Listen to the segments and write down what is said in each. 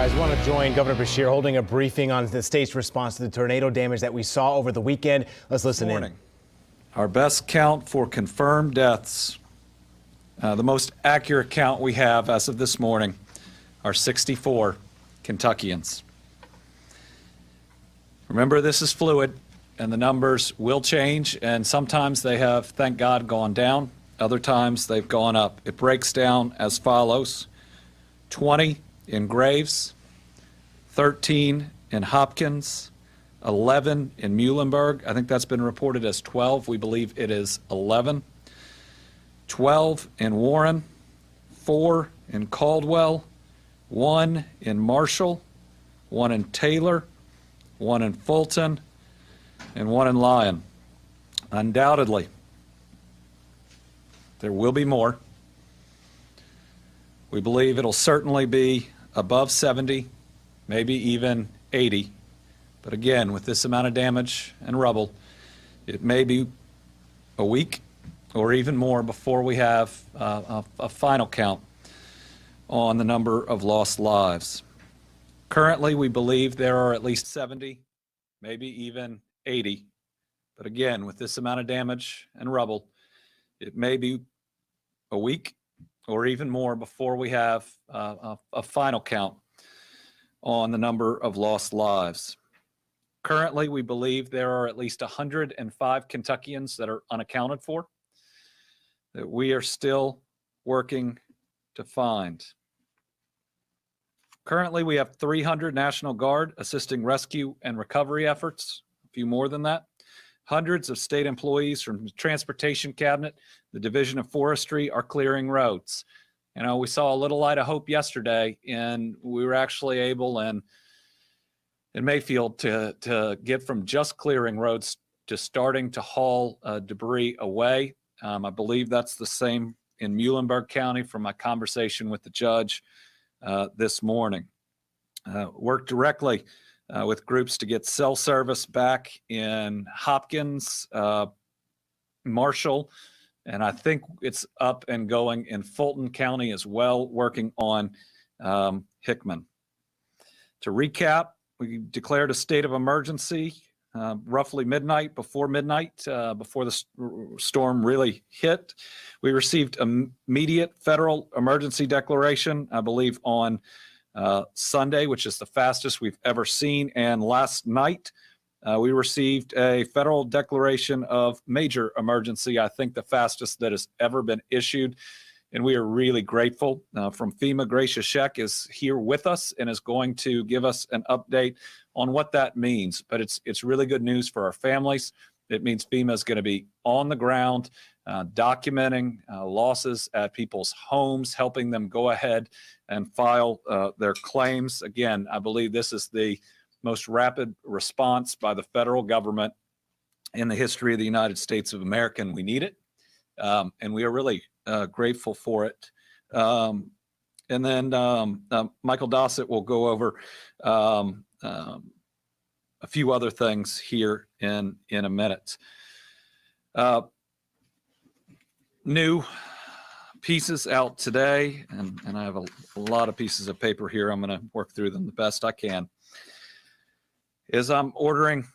Guys, we want to join Governor Beshear holding a briefing on the state's response to the tornado damage that we saw over the weekend. Let's listen in. Our best count for confirmed deaths, the most accurate count we have as of this morning, are 64 Kentuckians. Remember, this is fluid and the numbers will change, and sometimes they have, thank God, gone down. Other times they've gone up. It breaks down as follows: 20 in Graves, 13 in Hopkins, 11 in Muhlenberg. I think that's been reported as 12. We believe it is 11. 12 in Warren, 4 in Caldwell, 1 in Marshall, 1 in Taylor, 1 in Fulton, and 1 in Lyon. Undoubtedly, there will be more. We believe it'll certainly be above 70, maybe even 80. But again, with this amount of damage and rubble, it may be a week or even more before we have a final count on the number of lost lives. Currently, we believe there are at least 70, maybe even 80. But again, with this amount of damage and rubble, it may be a week or even more before we have a final count on the number of lost lives. Currently, we believe there are at least 105 Kentuckians that are unaccounted for, that we are still working to find. Currently, we have 300 National Guard assisting rescue and recovery efforts, a few more than that. Hundreds of state employees from the Transportation Cabinet, the Division of Forestry, are clearing roads. You know, we saw a little light of hope yesterday, and we were actually able in Mayfield to get from just clearing roads to starting to haul debris away. I believe that's the same in Muhlenberg County from my conversation with the judge this morning. Worked directly with groups to get cell service back in Hopkins, Marshall, and I think it's up and going in Fulton County as well, working on Hickman. To recap, we declared a state of emergency roughly midnight, before the storm really hit. We received immediate federal emergency declaration, I believe, on Sunday, which is the fastest we've ever seen. And last night, we received a federal declaration of major emergency, I think the fastest that has ever been issued. And we are really grateful. From FEMA, Gracia Sheck is here with us and is going to give us an update on what that means. But it's really good news for our families. It means FEMA is going to be on the ground, documenting losses at people's homes, helping them go ahead and file their claims. Again, I believe this is the most rapid response by the federal government in the history of the United States of America, and we need it. And we are really grateful for it. And then Michael Dossett will go over a few other things here in a minute. New pieces out today, and I have a lot of pieces of paper here. I'm going to work through them the best I can. Is I'm ordering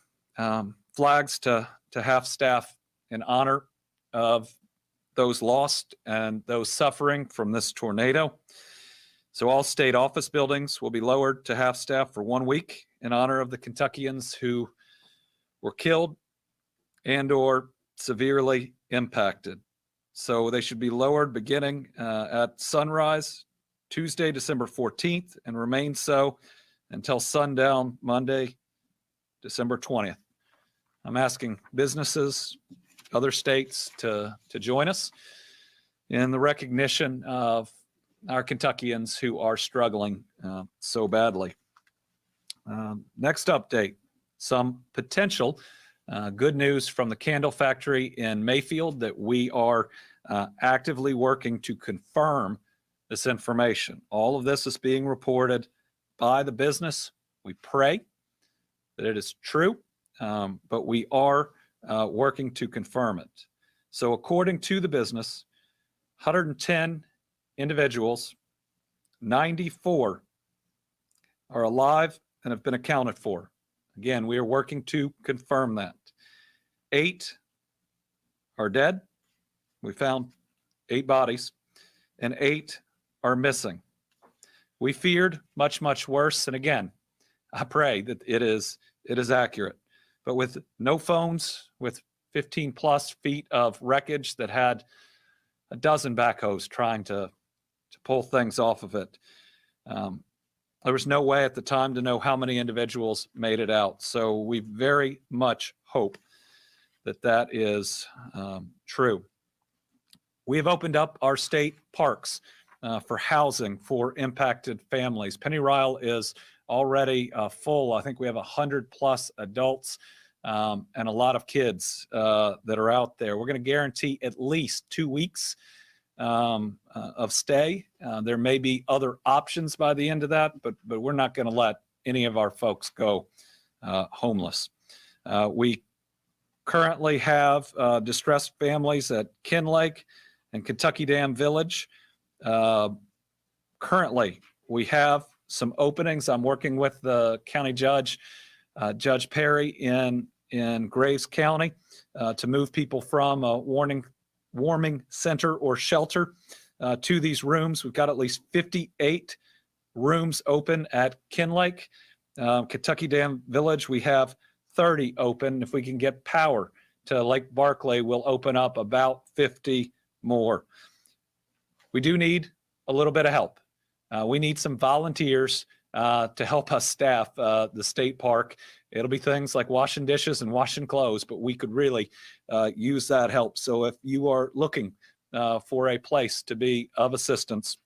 flags to half-staff in honor of those lost and those suffering from this tornado. So all state office buildings will be lowered to half-staff for 1 week in honor of the Kentuckians who were killed and or severely impacted. So they should be lowered beginning at sunrise, Tuesday, December 14th, and remain so until sundown, Monday, December 20th. I'm asking businesses, other states to join us in the recognition of our Kentuckians who are struggling so badly. Next update, some potential good news from the candle factory in Mayfield that we are actively working to confirm this information. All of this is being reported by the business. We pray that it is true, but we are working to confirm it. So according to the business, 110 individuals, 94 are alive and have been accounted for. Again, we are working to confirm that. 8 are dead. We found 8 bodies, and 8 are missing. We feared much, much worse. And again, I pray that it is accurate. But with no phones, with 15 plus feet of wreckage that had a dozen backhoes trying to pull things off of it, there was no way at the time to know how many individuals made it out. So we very much hope that that is true. We have opened up our state parks for housing for impacted families. Pennyrile is already full. I think we have 100 plus adults and a lot of kids that are out there. We're going to guarantee at least 2 weeks of stay. There may be other options by the end of that, but we're not going to let any of our folks go homeless. We currently have distressed families at Kinlake and Kentucky Dam Village. Currently, we have some openings. I'm working with the county judge, Judge Perry in Graves County, to move people from a warming center or shelter to these rooms. We've got at least 58 rooms open at Kinlake. Kentucky Dam Village, we have 30 open. If we can get power to Lake Barkley, we'll open up about 50 more. We do need a little bit of help. We need some volunteers to help us staff the state park. It'll be things like washing dishes and washing clothes, but we could really use that help. So if you are looking for a place to be of assistance,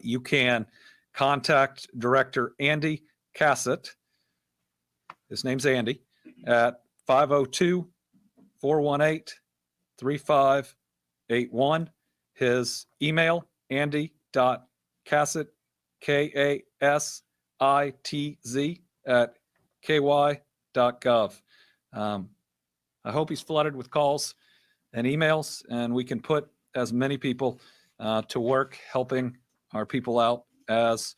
you can contact Director Andy Cassett. His name's Andy, at 502-418-3581. His email, andy.cassett, KASITZ, at ky.gov. I hope he's flooded with calls and emails, and we can put as many people to work helping our people out as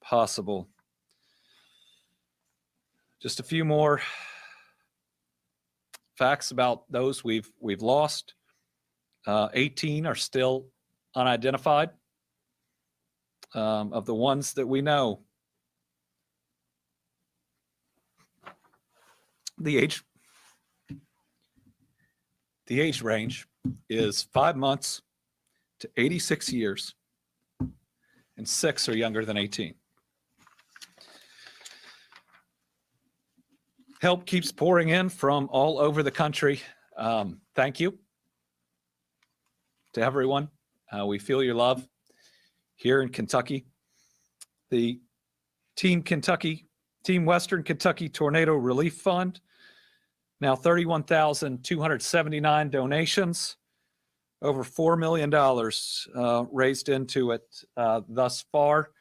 possible. Just a few more facts about those we've lost. 18 are still unidentified. Of the ones that we know, the age range is 5 months to 86 years, and 6 are younger than 18. Help keeps pouring in from all over the country. Thank you to everyone. We feel your love here in Kentucky. The Team Western Kentucky Tornado Relief Fund, now 31,279 donations, over $4 million raised into it thus far.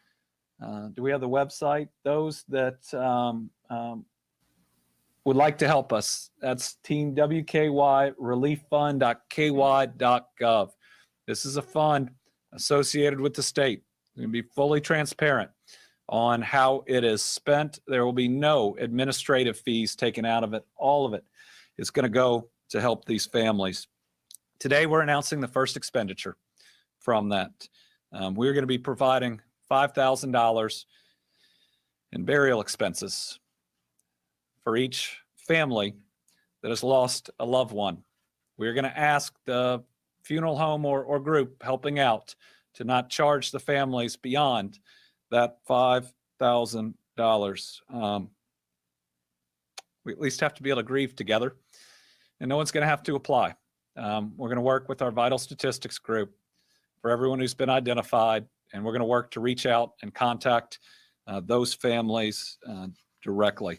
Do we have the website? Those that would like to help us, that's teamwkyrelieffund.ky.gov. This is a fund associated with the state. We're going to be fully transparent on how it is spent. There will be no administrative fees taken out of it. All of it is going to go to help these families. Today, we're announcing the first expenditure from that. We're going to be providing $5,000 in burial expenses for each family that has lost a loved one. We're going to ask the funeral home or group helping out to not charge the families beyond that $5,000. We at least have to be able to grieve together, and no one's going to have to apply. We're going to work with our vital statistics group for everyone who's been identified, and we're going to work to reach out and contact those families directly.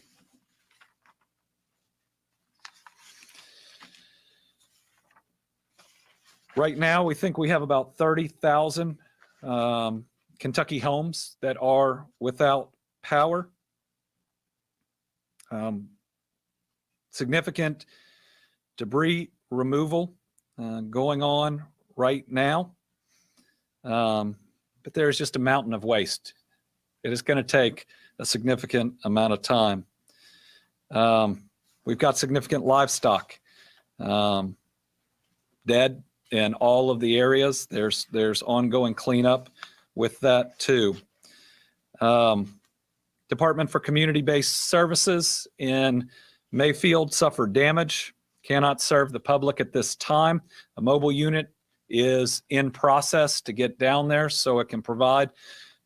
Right now, we think we have about 30,000 Kentucky homes that are without power. Significant debris removal going on right now. But there's just a mountain of waste it is going to take a significant amount of time. We've got significant livestock dead in all of the areas. There's ongoing cleanup with that too. Department for Community-Based Services in Mayfield suffered damage, cannot serve the public at this time. A mobile unit is in process to get down there so it can provide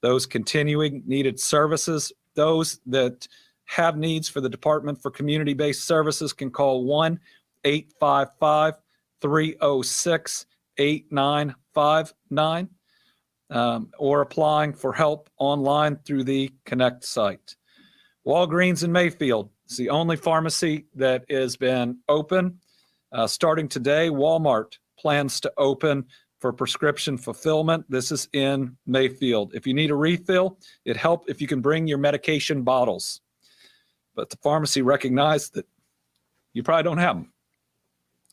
those continuing needed services. Those that have needs for the Department for Community-Based Services can call 1-855-306-8959 or applying for help online through the Connect site. Walgreens in Mayfield is the only pharmacy that has been open. Starting today, Walmart plans to open for prescription fulfillment. This is in Mayfield. If you need a refill, it helps if you can bring your medication bottles. But the pharmacy recognized that you probably don't have them.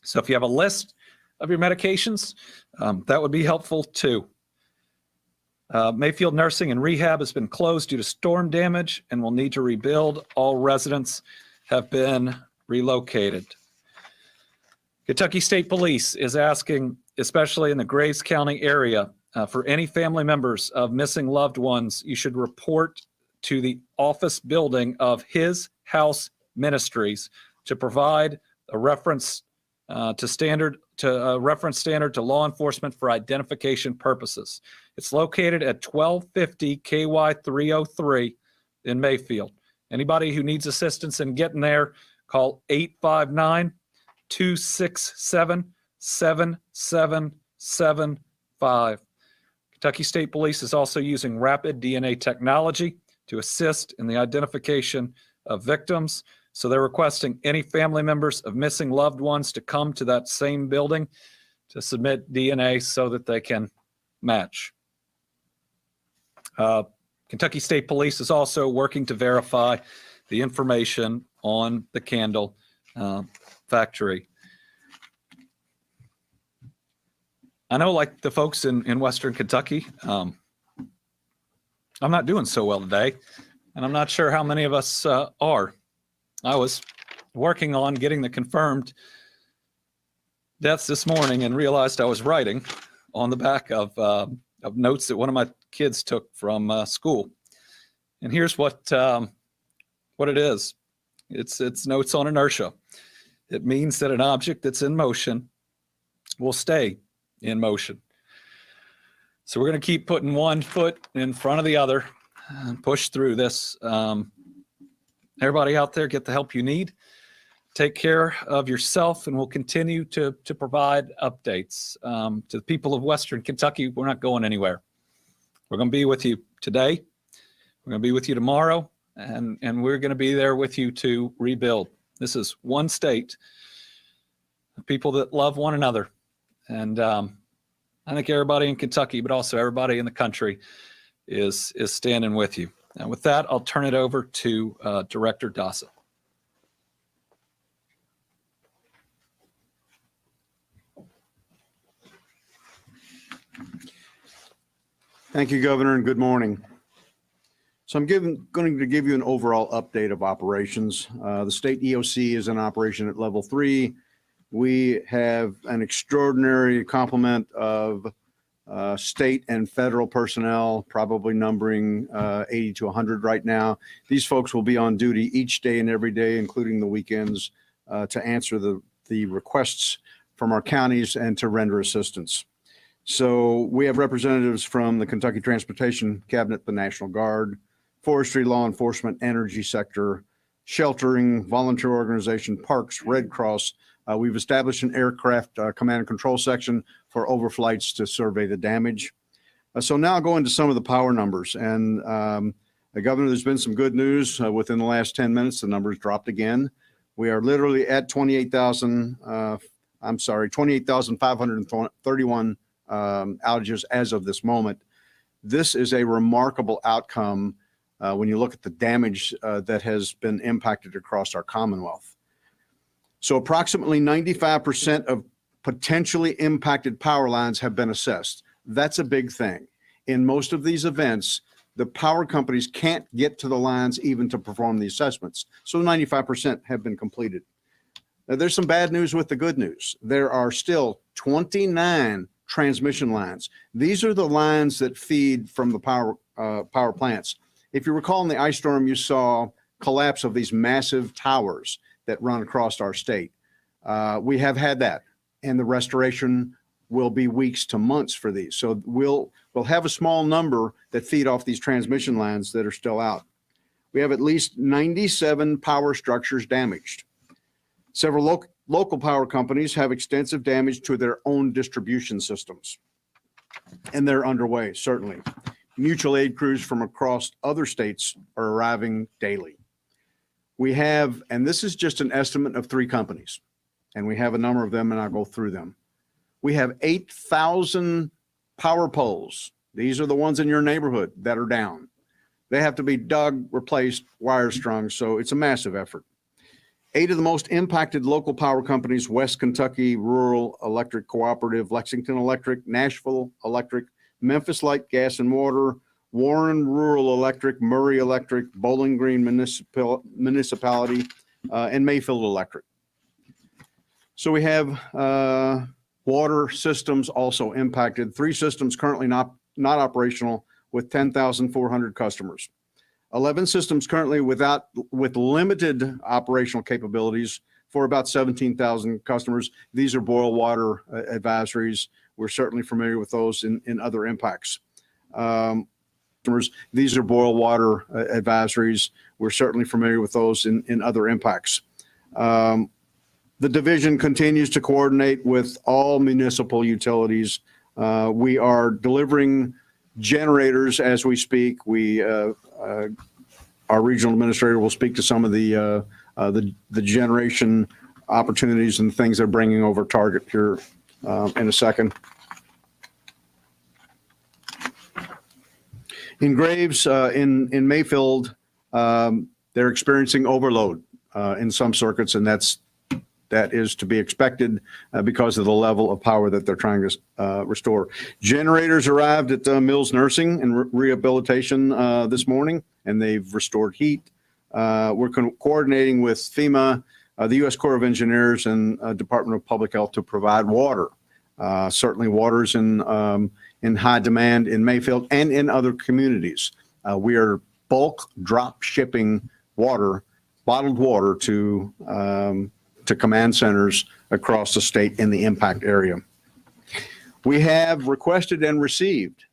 So if you have a list of your medications, that would be helpful too. Mayfield Nursing and Rehab has been closed due to storm damage and will need to rebuild. All residents have been relocated. Kentucky State Police is asking, especially in the Graves County area, for any family members of missing loved ones, you should report to the office building of His House Ministries to provide a reference standard to law enforcement for identification purposes. It's located at 1250 KY 303 in Mayfield. Anybody who needs assistance in getting there, call 859-267-7775. Kentucky State Police is also using rapid DNA technology to assist in the identification of victims. So they're requesting any family members of missing loved ones to come to that same building to submit DNA so that they can match. Kentucky State Police is also working to verify the information on the candle factory. I know, like the folks in Western Kentucky, I'm not doing so well today, and I'm not sure how many of us are. I was working on getting the confirmed deaths this morning and realized I was writing on the back of notes that one of my kids took from school. And here's what it is. It's notes on inertia. It means that an object that's in motion will stay in motion. So we're going to keep putting one foot in front of the other and push through this. Everybody out there, get the help you need. Take care of yourself, and we'll continue to provide updates. To the people of Western Kentucky, we're not going anywhere. We're going to be with you today. We're going to be with you tomorrow, and we're going to be there with you to rebuild. This is one state of people that love one another. And I think everybody in Kentucky, but also everybody in the country is standing with you. And with that, I'll turn it over to Director Dossett. Thank you, Governor, and good morning. So I'm going to give you an overall update of operations. The state EOC is in operation at level 3. We have an extraordinary complement of state and federal personnel, probably numbering 80 to 100 right now. These folks will be on duty each day and every day, including the weekends, to answer the requests from our counties and to render assistance. So we have representatives from the Kentucky Transportation Cabinet, the National Guard, forestry, law enforcement, energy sector, sheltering, volunteer organization, parks, Red Cross. We've established an aircraft command and control section for overflights to survey the damage. So now I'll go into some of the power numbers. And Governor, there's been some good news. Within the last 10 minutes, the numbers dropped again. We are literally at 28,531 outages as of this moment. This is a remarkable outcome when you look at the damage that has been impacted across our Commonwealth. So approximately 95% of potentially impacted power lines have been assessed. That's a big thing. In most of these events, the power companies can't get to the lines even to perform the assessments. So 95% have been completed. Now, there's some bad news with the good news. There are still 29 transmission lines. These are the lines that feed from the power plants. If you recall in the ice storm, you saw collapse of these massive towers that run across our state. We have had that, and the restoration will be weeks to months for these. So we'll have a small number that feed off these transmission lines that are still out. We have at least 97 power structures damaged. Several local power companies have extensive damage to their own distribution systems, and they're underway, certainly. Mutual aid crews from across other states are arriving daily. We have, and this is just an estimate of 3 companies, and we have a number of them, and I'll go through them. We have 8,000 power poles. These are the ones in your neighborhood that are down. They have to be dug, replaced, wire strung, so it's a massive effort. 8 of the most impacted local power companies: West Kentucky Rural Electric Cooperative, Lexington Electric, Nashville Electric, Memphis Light Gas and Water, Warren Rural Electric, Murray Electric, Bowling Green Municipality, and Mayfield Electric. So we have water systems also impacted. 3 systems currently not operational with 10,400 customers. 11 systems currently with limited operational capabilities for about 17,000 customers. These are boil water advisories. We're certainly familiar with those in other impacts. These are boil water advisories. We're certainly familiar with those in other impacts. The division continues to coordinate with all municipal utilities. We are delivering generators as we speak. Our regional administrator will speak to some of the generation opportunities and things they're bringing over Target here in a second. In Graves, in Mayfield, they're experiencing overload in some circuits, and that is to be expected because of the level of power that they're trying to restore. Generators arrived at Mills Nursing and Rehabilitation this morning, and they've restored heat. We're coordinating with FEMA, the U.S. Corps of Engineers, and Department of Public Health to provide water. Certainly water's in high demand in Mayfield and in other communities. We are bulk drop shipping water, bottled water to command centers across the state in the impact area. We have requested and received,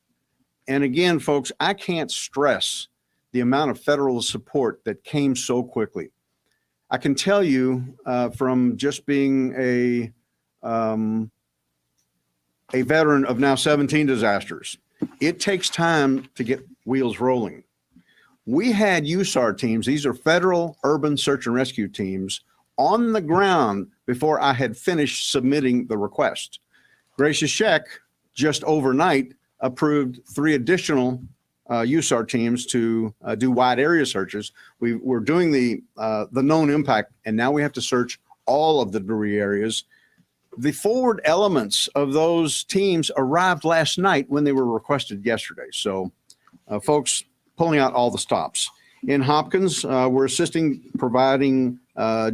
and again, folks, I can't stress the amount of federal support that came so quickly. I can tell you from just being a veteran of now 17 disasters, it takes time to get wheels rolling. We had USAR teams, these are federal urban search and rescue teams, on the ground before I had finished submitting the request. Gracious Sheck just overnight approved 3 additional USAR teams to do wide area searches. We're doing the known impact, and now we have to search all of the debris areas. The forward elements of those teams arrived last night when they were requested yesterday. So folks, pulling out all the stops. In Hopkins, we're providing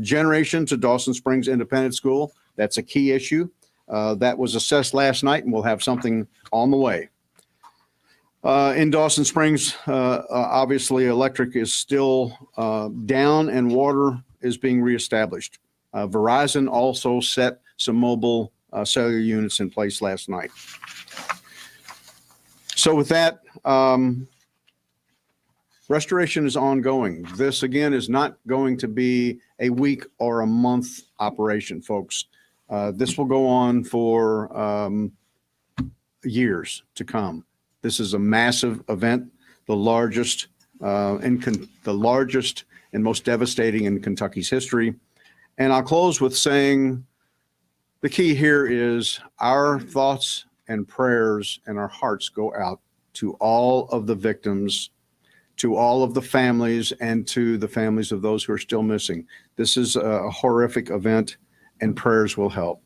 generation to Dawson Springs Independent School. That's a key issue. That was assessed last night, and we'll have something on the way. In Dawson Springs, obviously electric is still down and water is being reestablished. Verizon also set some mobile cellular units in place last night. So with that, restoration is ongoing. This, again, is not going to be a week or a month operation, folks. This will go on for years to come. This is a massive event, the largest and most devastating in Kentucky's history. And I'll close with saying the key here is our thoughts and prayers and our hearts go out to all of the victims, to all of the families, and to the families of those who are still missing. This is a horrific event, and prayers will help.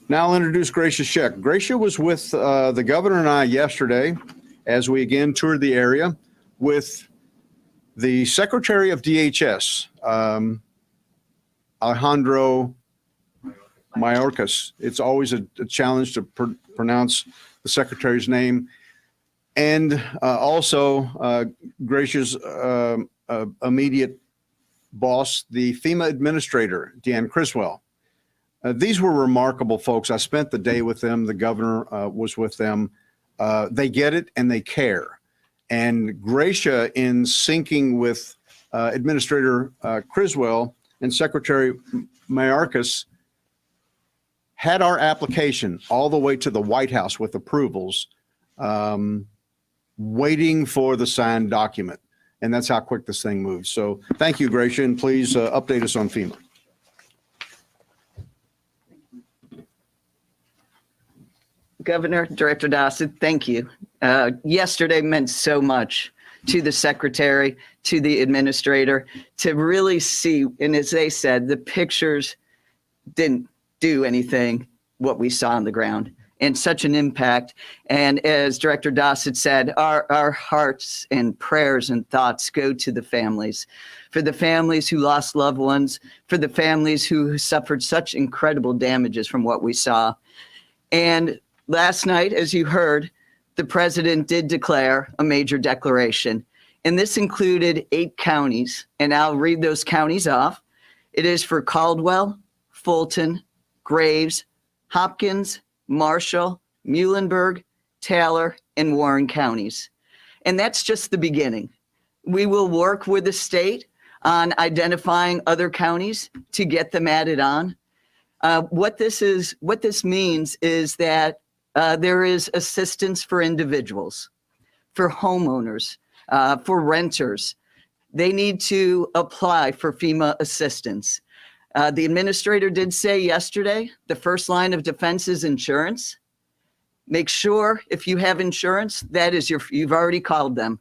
Now I'll introduce Gracia Sheck. Gracia was with the governor and I yesterday as we again toured the area. with the Secretary of DHS, Alejandro Mayorkas. It's always a challenge to pronounce the Secretary's name. And also Gracia's immediate boss, the FEMA Administrator, Deanne Criswell. These were remarkable folks. I spent the day with them. The governor was with them. They get it and they care. And Gracia, in syncing with Administrator Criswell and Secretary Mayorkas, had our application all the way to the White House with approvals, waiting for the signed document. And that's how quick this thing moves. So thank you, Gracia, and please update us on FEMA. Governor, Director Dossett, thank you. Yesterday meant so much to the secretary, to the administrator, to really see, and as they said, the pictures didn't do anything what we saw on the ground, and such an impact. And as Director Dossett said, our hearts and prayers and thoughts go to the families, for the families who lost loved ones, for the families who suffered such incredible damages from what we saw. And last night, as you heard, the president did declare a major declaration, and this included 8 counties, and I'll read those counties off. It is for Caldwell, Fulton, Graves, Hopkins, Marshall, Muhlenberg, Taylor, and Warren counties. And that's just the beginning. We will work with the state on identifying other counties to get them added on. What this means is that there is assistance for individuals, for homeowners, for renters. They need to apply for FEMA assistance. The administrator did say yesterday, the first line of defense is insurance. Make sure if you have insurance, that is you've already called them.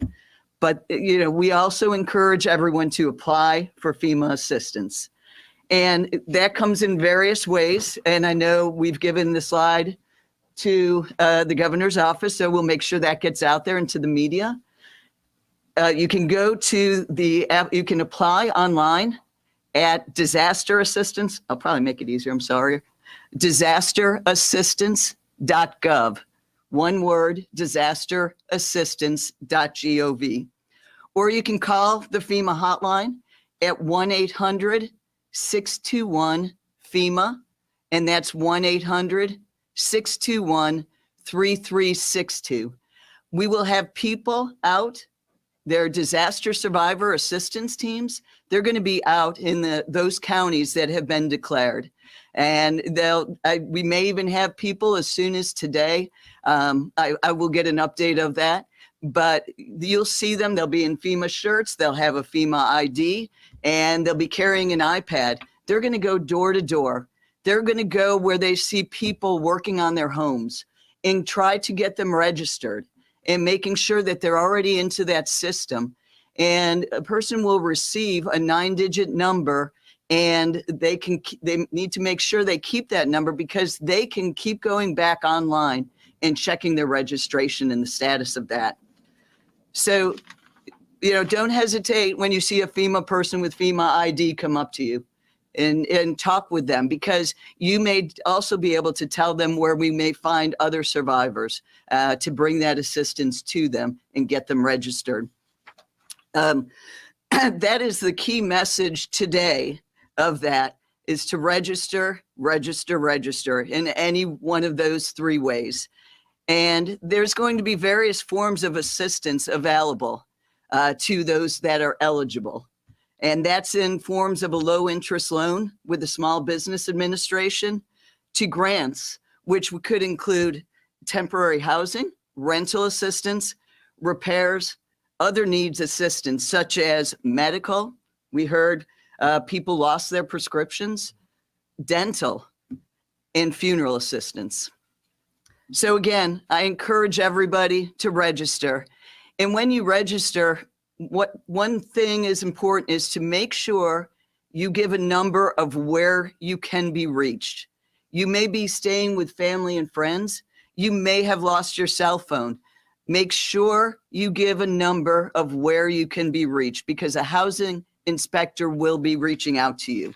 But we also encourage everyone to apply for FEMA assistance. And that comes in various ways. And I know we've given the slide to the governor's office, so we'll make sure that gets out there into the media. You can go to the app, you can apply online at disaster assistance. I'll probably make it easier, I'm sorry. disasterassistance.gov. One word, disasterassistance.gov. Or you can call the FEMA hotline at 1-800-621-FEMA, and that's 1-800-621-3362. We will have people out, their disaster survivor assistance teams. They're going to be out in those counties that have been declared. And we may even have people as soon as today. I will get an update of that. But you'll see them. They'll be in FEMA shirts. They'll have a FEMA ID, and they'll be carrying an iPad. They're going to go door to door. They're going to go where they see people working on their homes and try to get them registered and making sure that they're already into that system. And a person will receive a 9-digit number, and they need to make sure they keep that number because they can keep going back online and checking their registration and the status of that. So, don't hesitate when you see a FEMA person with FEMA ID come up to you and talk with them, because you may also be able to tell them where we may find other survivors to bring that assistance to them and get them registered. That is the key message today of that, is to register, register, register in any one of those 3 ways. And there's going to be various forms of assistance available to those that are eligible. And that's in forms of a low interest loan with the Small Business Administration, to grants, which could include temporary housing, rental assistance, repairs, other needs assistance, such as medical. We heard people lost their prescriptions, dental, and funeral assistance. So again, I encourage everybody to register. And when you register, one thing is important is to make sure you give a number of where you can be reached. You may be staying with family and friends. You may have lost your cell phone. make sure you give a number of where you can be reached, because a housing inspector will be reaching out to you.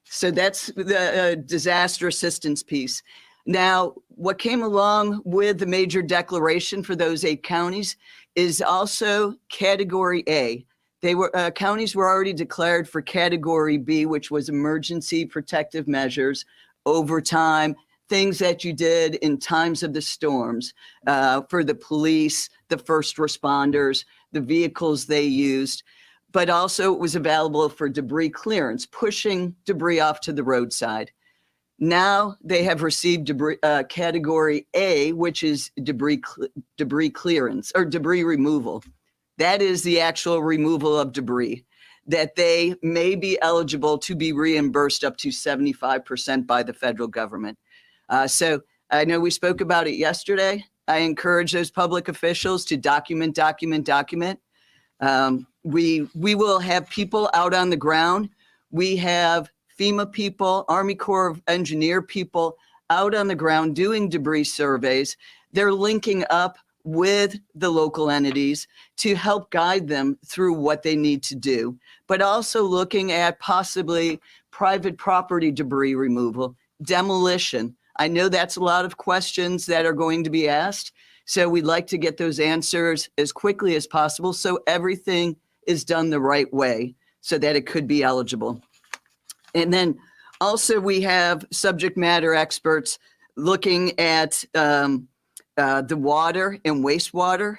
So that's the disaster assistance piece. Now, what came along with the major declaration for those 8 counties is also Category A. They were counties were already declared for Category B, which was emergency protective measures, overtime, things that you did in times of the storms, for the police, the first responders, the vehicles they used, but also it was available for debris clearance, pushing debris off to the roadside. Now they have received debris, Category A, which is debris clearance or debris removal. That is the actual removal of debris, that they may be eligible to be reimbursed up to 75% by the federal government. So I know we spoke about it yesterday. I encourage those public officials to document. We will have people out on the ground. We have FEMA people, Army Corps of Engineer people out on the ground doing debris surveys. They're linking up with the local entities to help guide them through what they need to do, but also looking at possibly private property debris removal, demolition. I know that's a lot of questions that are going to be asked. So we'd like to get those answers as quickly as possible so everything is done the right way so that it could be eligible. And then also we have subject matter experts looking at the water and wastewater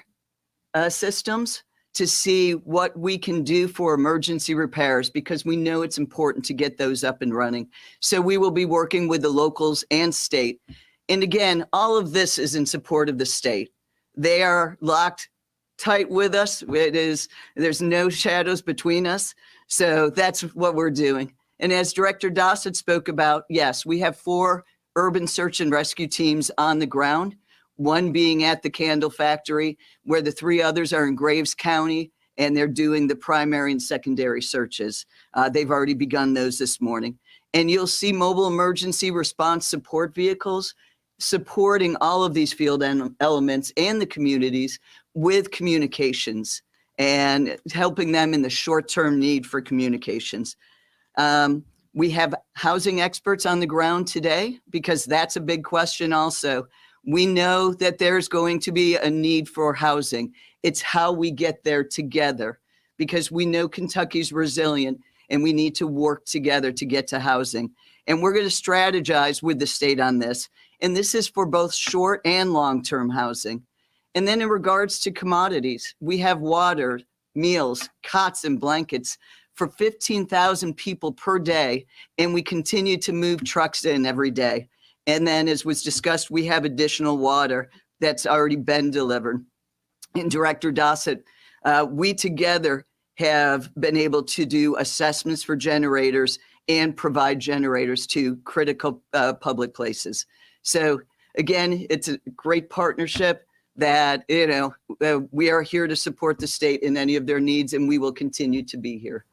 systems to see what we can do for emergency repairs, because we know it's important to get those up and running. So we will be working with the locals and state. And again, all of this is in support of the state. They are locked tight with us. There's no shadows between us. So that's what we're doing. And as Director Dossett spoke about, yes, we have 4 urban search and rescue teams on the ground, one being at the Candle Factory, where the 3 others are in Graves County, and they're doing the primary and secondary searches. They've already begun those this morning. And you'll see mobile emergency response support vehicles supporting all of these field elements and the communities with communications and helping them in the short-term need for communications. We have housing experts on the ground today, because that's a big question also. We know that there's going to be a need for housing. It's how we get there together, because we know Kentucky's resilient and we need to work together to get to housing. And we're going to strategize with the state on this. And this is for both short and long-term housing. And then in regards to commodities, we have water, meals, cots, and blankets for 15,000 people per day. And we continue to move trucks in every day. And then, as was discussed, we have additional water that's already been delivered. And Director Dossett, we together have been able to do assessments for generators and provide generators to critical public places. So again, it's a great partnership that, we are here to support the state in any of their needs, and we will continue to be here.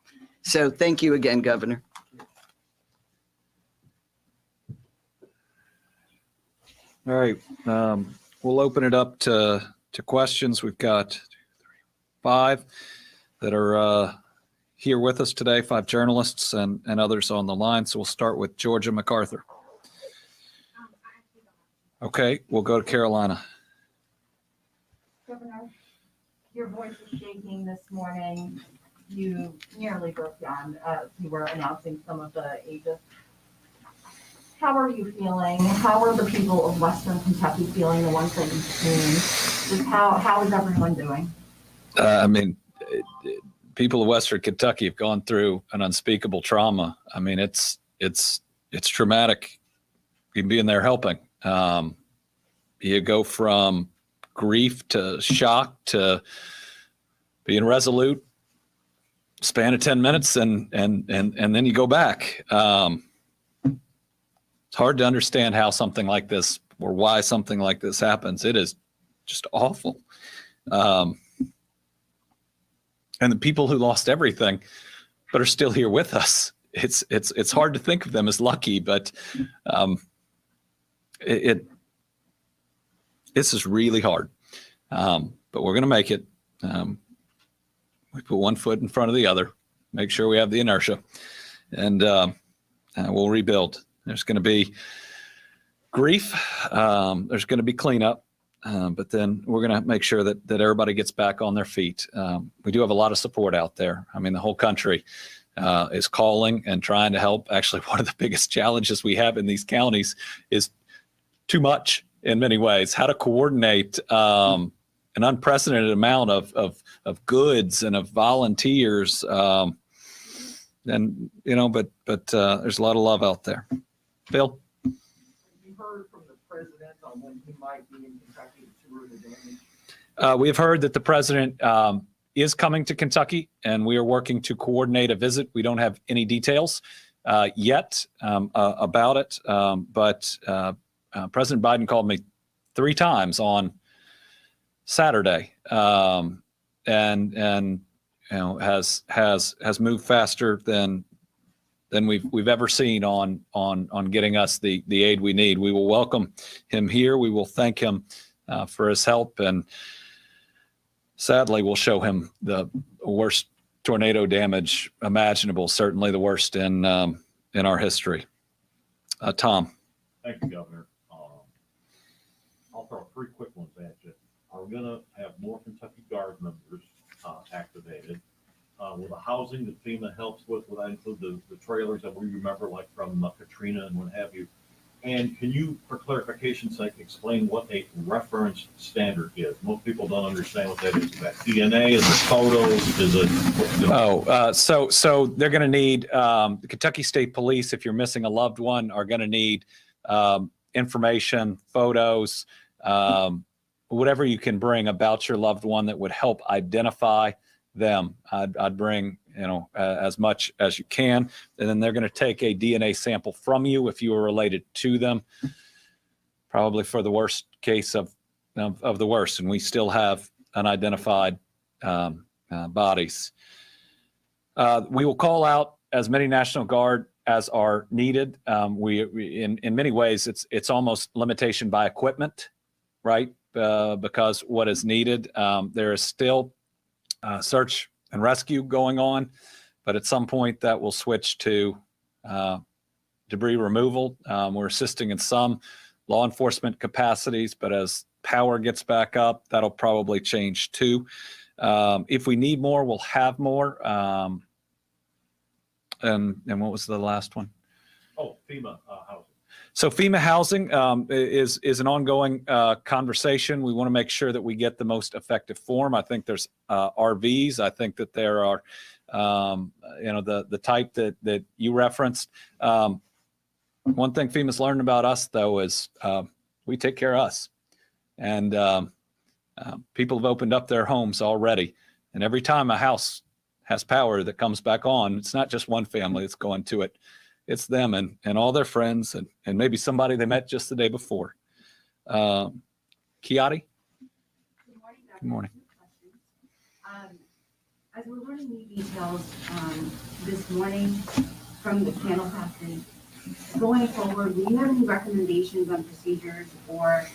So thank you again, Governor. All right, we'll open it up to questions. We've got 5 that are here with us today, 5 journalists and others on the line. So we'll start with Georgia MacArthur. Okay, we'll go to Carolina. Governor, your voice is shaking this morning. You nearly broke down. You were announcing some of the ages. How are you feeling? How are the people of Western Kentucky feeling, the ones that you've seen? Just how is everyone doing? People of Western Kentucky have gone through an unspeakable trauma. I mean, it's traumatic. You can be in there helping. You go from grief to shock to being resolute, span of 10 minutes, and then you go back. It's hard to understand how something like this, or why something like this happens. It is just awful. And the people who lost everything, but are still here with us, it's hard to think of them as lucky, but this is really hard. But we're going to make it. We put one foot in front of the other, make sure we have the inertia, and we'll rebuild. There's going to be grief. There's going to be cleanup. But then we're going to make sure that everybody gets back on their feet. We do have a lot of support out there. I mean, the whole country is calling and trying to help. Actually, one of the biggest challenges we have in these counties is too much in many ways. How to coordinate an unprecedented amount of goods and of volunteers. And but there's a lot of love out there. Bill? You heard from the president on when he might be in Kentucky to tour the damage? We have heard that the president is coming to Kentucky, and we are working to coordinate a visit. We don't have any details yet about it, but President Biden called me 3 times on Saturday, and has moved faster than we've ever seen on getting us the aid we need. We will welcome him here. We will thank him for his help, and sadly, we'll show him the worst tornado damage imaginable, certainly the worst in our history. Tom. Thank you, Governor. I'll throw 3 quick ones at you. Are we going to have more Kentucky Guard members activated? Will the housing that FEMA helps with, will that include the trailers that we remember, like from Katrina and what have you? And can you, for clarification's sake, explain what a reference standard is? Most people don't understand what that is. Is that DNA? Is it photos? Is it? So they're going to need the Kentucky State Police, if you're missing a loved one, are going to need information, photos, whatever you can bring about your loved one that would help identify them. I'd bring as much as you can, and then they're going to take a DNA sample from you if you are related to them, probably for the worst case of the worst, and we still have unidentified bodies. We will call out as many National Guard as are needed. We in many ways it's almost limitation by equipment, right? Because what is needed, there is still search and rescue going on, but at some point that will switch to debris removal. We're assisting in some law enforcement capacities, but as power gets back up, that'll probably change too. If we need more, we'll have more. And what was the last one? Oh, FEMA housing. So FEMA housing is an ongoing conversation. We want to make sure that we get the most effective form. I think there's RVs. I think that there are, the type that you referenced. One thing FEMA's learned about us, though, is we take care of us. And people have opened up their homes already. And every time a house has power that comes back on, it's not just one family that's going to it. It's them and all their friends and maybe somebody they met just the day before. Kiati? Good morning, Dr. Good morning. As we're learning new details this morning from the panel passing, going forward, will you have any recommendations on procedures or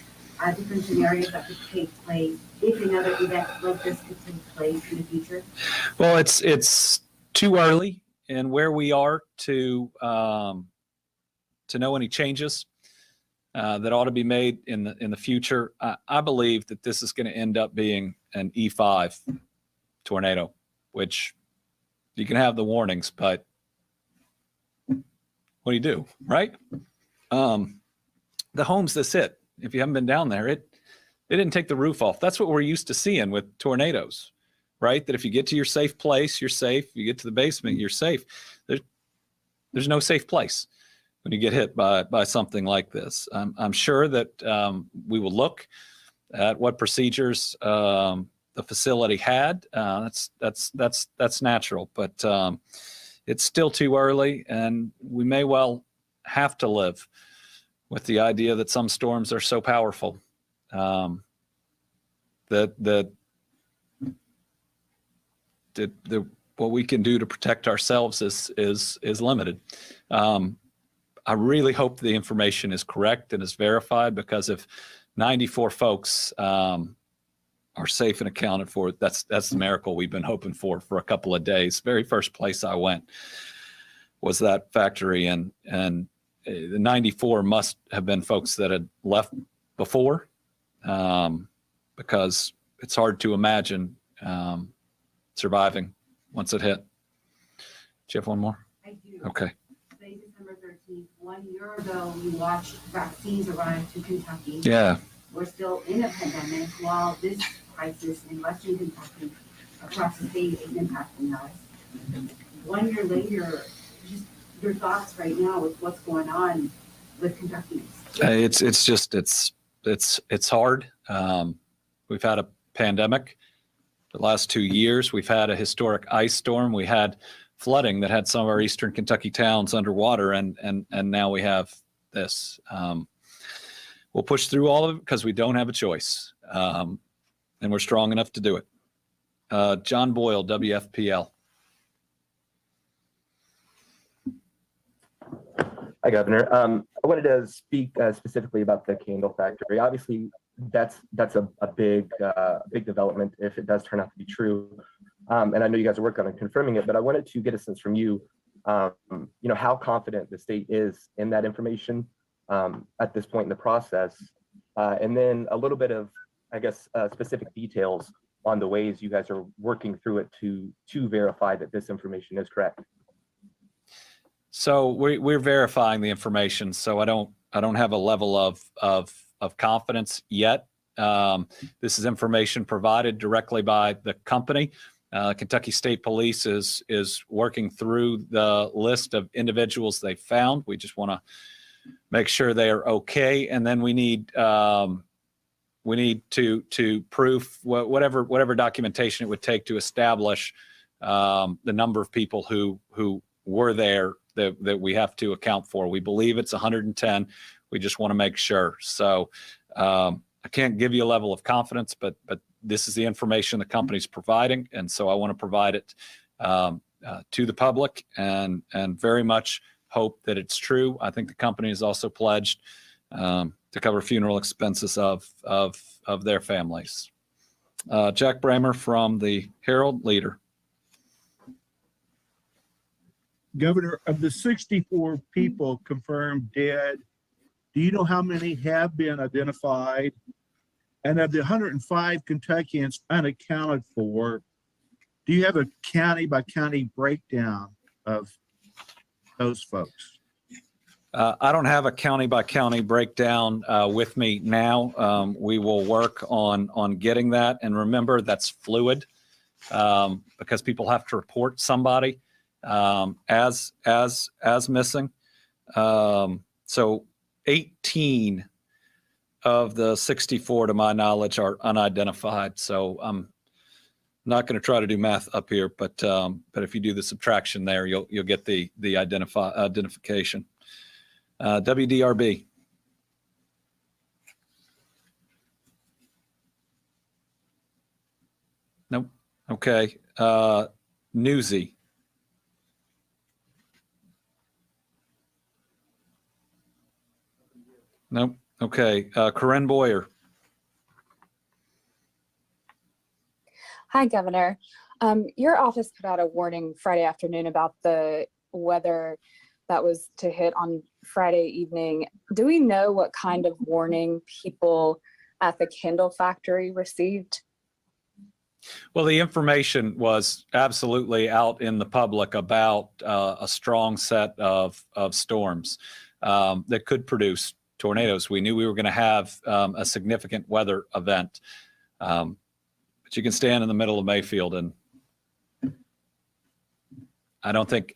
different scenarios that could take place if another event like this could take place in the future? Well, it's too early in where we are to know any changes that ought to be made in the future. I believe that this is going to end up being an E5 tornado, which you can have the warnings, but what do, right? The homes this hit, if you haven't been down there, it didn't take the roof off. That's what we're used to seeing with tornadoes, right? That if you get to your safe place, you're safe. You get to the basement, you're safe. There's no safe place when you get hit by something like this. I'm sure that we will look at what procedures the facility had. That's natural, but it's still too early, and we may well have to live with the idea that some storms are so powerful that what we can do to protect ourselves is limited. I really hope the information is correct and is verified, because if 94 folks are are safe and accounted for. That's the miracle we've been hoping for a couple of days. Very first place I went was that factory, and the 94 must have been folks that had left before, because it's hard to imagine surviving once it hit. Do you have one more? I do. Okay. Today, December 13th, 1 year ago, we watched vaccines arrive to Kentucky. Yeah. We're still in a pandemic while this crisis in Western Kentucky across the state is impacting us. 1 year later, just your thoughts right now with what's going on with Kentucky. It's hard. We've had a pandemic the last 2 years. We've had a historic ice storm. We had flooding that had some of our eastern Kentucky towns underwater, and now we have this. We'll push through all of it because we don't have a choice, and we're strong enough to do it. John Boyle, WFPL. Hi, Governor. I wanted to speak specifically about the candle factory. Obviously, that's a big development if it does turn out to be true. And I know you guys are working on confirming it, but I wanted to get a sense from you, how confident the state is in that information at this point in the process, and then a little bit of, I guess, specific details on the ways you guys are working through it to verify that this information is correct. So we're verifying the information. So I don't have a level of confidence yet. This is information provided directly by the company. Kentucky State Police is working through the list of individuals they found. We just want to make sure they are okay, and then we need to proof whatever documentation it would take to establish the number of people who were there that we have to account for. We believe it's 110. We just want to make sure. So I can't give you a level of confidence, but this is the information the company's providing, and so I want to provide it to the public, and very much hope that it's true. I think the company has also pledged to cover funeral expenses of their families. Jack Bramer from the Herald Leader. Governor, of the 64 people confirmed dead, do you know how many have been identified? And of the 105 Kentuckians unaccounted for, do you have a county by county breakdown of those folks? I don't have a county by county breakdown with me now. We will work on getting that. And remember, that's fluid because people have to report somebody as missing. So 18 of the 64, to my knowledge, are unidentified. So I'm not going to try to do math up here, but if you do the subtraction there, you'll get the identification. WDRB. Nope. Okay. Newsy. Nope. Okay. Corinne Boyer. Hi, Governor. Your office put out a warning Friday afternoon about the weather that was to hit on Friday evening. Do we know what kind of warning people at the Kindle factory received? Well, the information was absolutely out in the public about a strong set of storms that could produce tornadoes. We knew we were going to have a significant weather event. But you can stand in the middle of Mayfield, and I don't think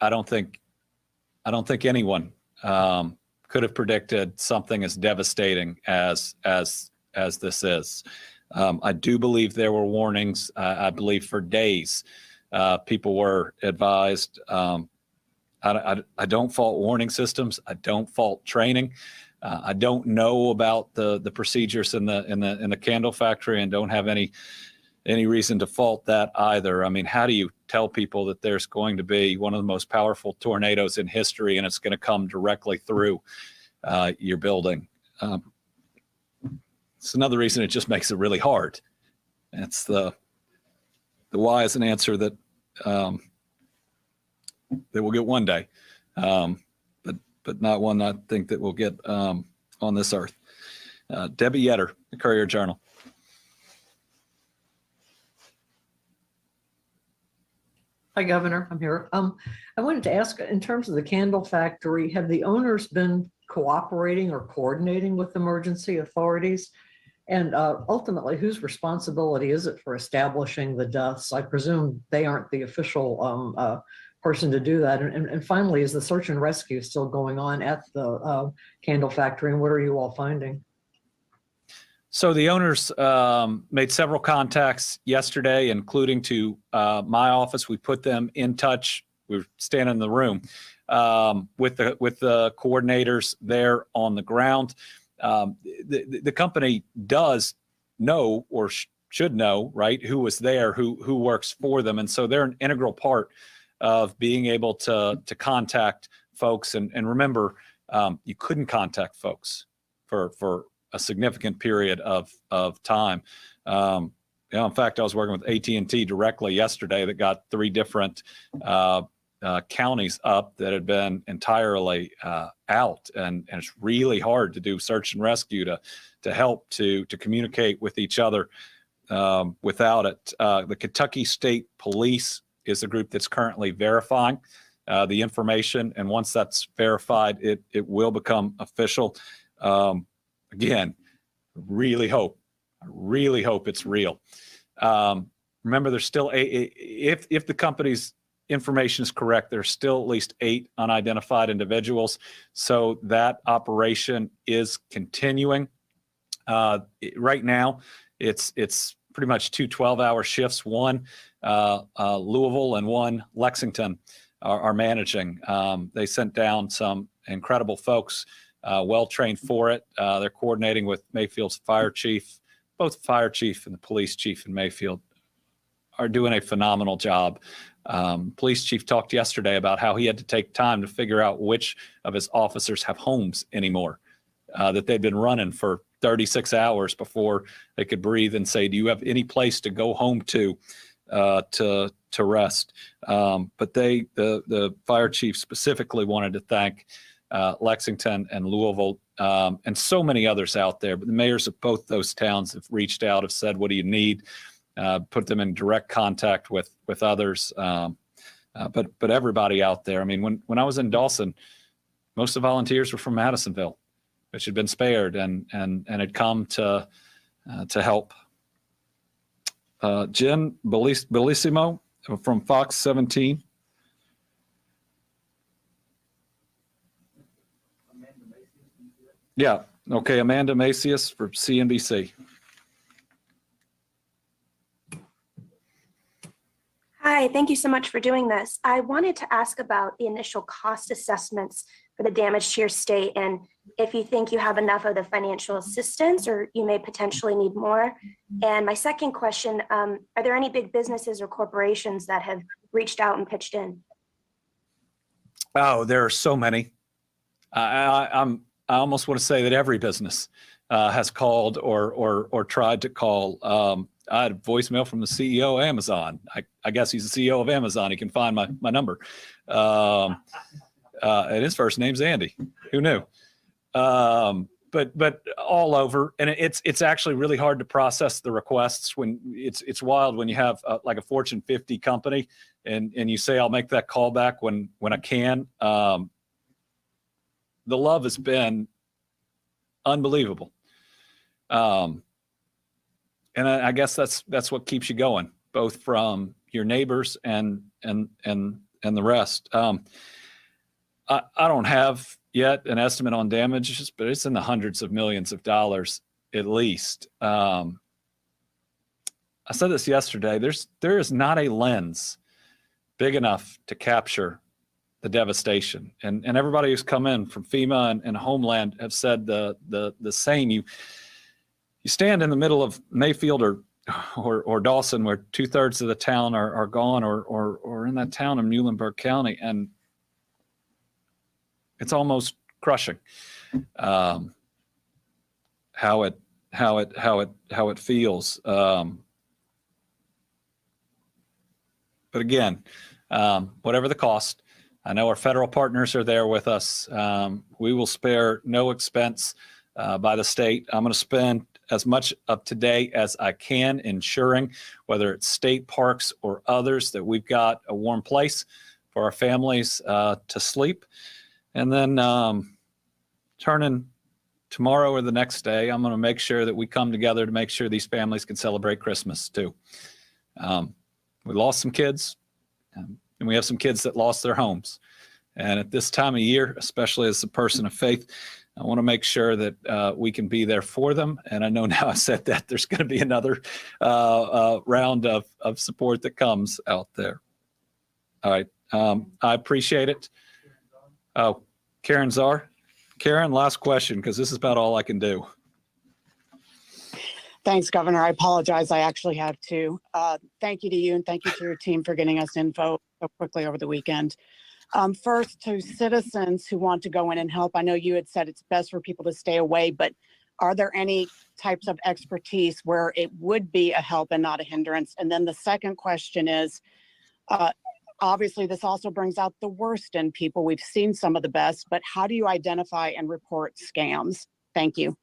anyone could have predicted something as devastating as this is. I do believe there were warnings. I believe for days people were advised. I don't fault warning systems. I don't fault training. I don't know about the procedures in the candle factory, and don't have any reason to fault that either. I mean, how do you tell people that there's going to be one of the most powerful tornadoes in history and it's going to come directly through your building? It's another reason it just makes it really hard. It's the why is an answer that that we'll get one day, but not one I think that we'll get on this earth. Debbie Yetter, the Courier Journal. Hi, Governor. I'm here. I wanted to ask, in terms of the candle factory, have the owners been cooperating or coordinating with emergency authorities? And ultimately, whose responsibility is it for establishing the deaths? I presume they aren't the official person to do that. And finally, is the search and rescue still going on at the candle factory? And what are you all finding? So the owners made several contacts yesterday, including to my office. We put them in touch. We were standing in the room with the coordinators there on the ground. The company does know or should know, right, who was there, who works for them, and so they're an integral part of being able to contact folks. And remember, you couldn't contact folks for a significant period of time. In fact, I was working with AT&T directly yesterday that got 3 different counties up that had been entirely out, and it's really hard to do search and rescue to help to communicate with each other without it. The Kentucky State Police is the group that's currently verifying the information, and once that's verified, it will become official. Again, really hope it's real. Remember, there's still if the company's information is correct, there's still at least 8 unidentified individuals. So that operation is continuing. Right now, it's pretty much 2 12-hour shifts. One Louisville and one Lexington are managing. They sent down some incredible folks, well trained for it. They're coordinating with Mayfield's fire chief. Both the fire chief and the police chief in Mayfield are doing a phenomenal job. Police chief talked yesterday about how he had to take time to figure out which of his officers have homes anymore, that they'd been running for 36 hours before they could breathe and say, do you have any place to go home to rest? But the fire chief specifically wanted to thank Lexington and Louisville, and so many others out there. But the mayors of both those towns have reached out, have said, what do you need? Put them in direct contact with others. But everybody out there, I mean, when I was in Dawson, most of the volunteers were from Madisonville, which had been spared and had come to help. Jen Bellissimo from Fox 17. Yeah. Okay. Amanda Macias for CNBC. Hi, thank you so much for doing this. I wanted to ask about the initial cost assessments for the damage to your state, and if you think you have enough of the financial assistance or you may potentially need more. And my second question, are there any big businesses or corporations that have reached out and pitched in? Oh, there are so many. I almost want to say that every business has called or tried to call. I had a voicemail from the CEO of Amazon. I guess he's the CEO of Amazon. He can find my number. And his first name's Andy. Who knew? But all over, and it's actually really hard to process the requests when it's wild when you have like a Fortune 50 company and you say, I'll make that call back when I can. The love has been unbelievable. And I guess that's what keeps you going, both from your neighbors and the rest. I don't have yet an estimate on damages, but it's in the hundreds of millions of dollars at least. I said this yesterday. There is not a lens big enough to capture the devastation, and everybody who's come in from FEMA and Homeland have said the same. You stand in the middle of Mayfield or Dawson, where 2/3 of the town are gone, or in that town in Muhlenberg County, and it's almost crushing how it feels. But again, whatever the cost, I know our federal partners are there with us. We will spare no expense by the state. I'm going to spend as much of today as I can ensuring, whether it's state parks or others, that we've got a warm place for our families to sleep. And then turning tomorrow or the next day, I'm going to make sure that we come together to make sure these families can celebrate Christmas too. We lost some kids, and we have some kids that lost their homes. And at this time of year, especially as a person of faith, I want to make sure that we can be there for them. And I know now I said that there's going to be another round of support that comes out there. All right. I appreciate it. Oh, Karen Czar. Karen, last question, because this is about all I can do. Thanks, Governor. I apologize. I actually have to. Thank you to you and thank you to your team for getting us info so quickly over the weekend. First, to citizens who want to go in and help, I know you had said it's best for people to stay away, but are there any types of expertise where it would be a help and not a hindrance? And then the second question is, obviously, this also brings out the worst in people. We've seen some of the best, but how do you identify and report scams? Thank you.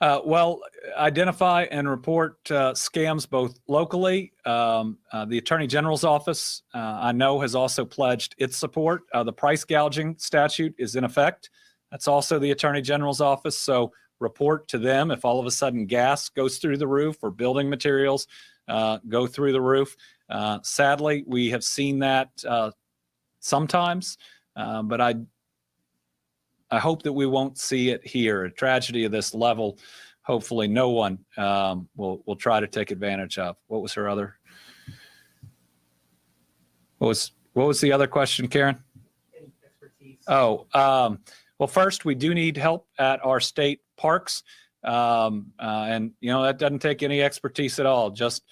Well, identify and report scams both locally. The Attorney General's office, I know, has also pledged its support. The price gouging statute is in effect. That's also the Attorney General's office. So report to them if all of a sudden gas goes through the roof or building materials go through the roof. Sadly, we have seen that sometimes, but I hope that we won't see it here. A tragedy of this level, hopefully no one will try to take advantage of. What was her other? What was the other question, Karen? Oh, well, first, we do need help at our state parks. And, that doesn't take any expertise at all, just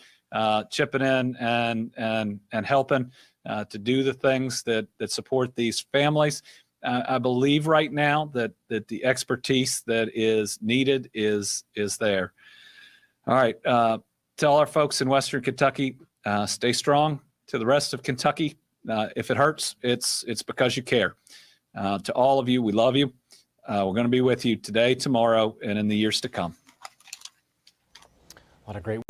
chipping in and helping to do the things that support these families. I believe right now that the expertise that is needed is there. All right. To all our folks in Western Kentucky, stay strong. To the rest of Kentucky, if it hurts, it's because you care. To all of you, we love you. We're going to be with you today, tomorrow, and in the years to come. A lot of great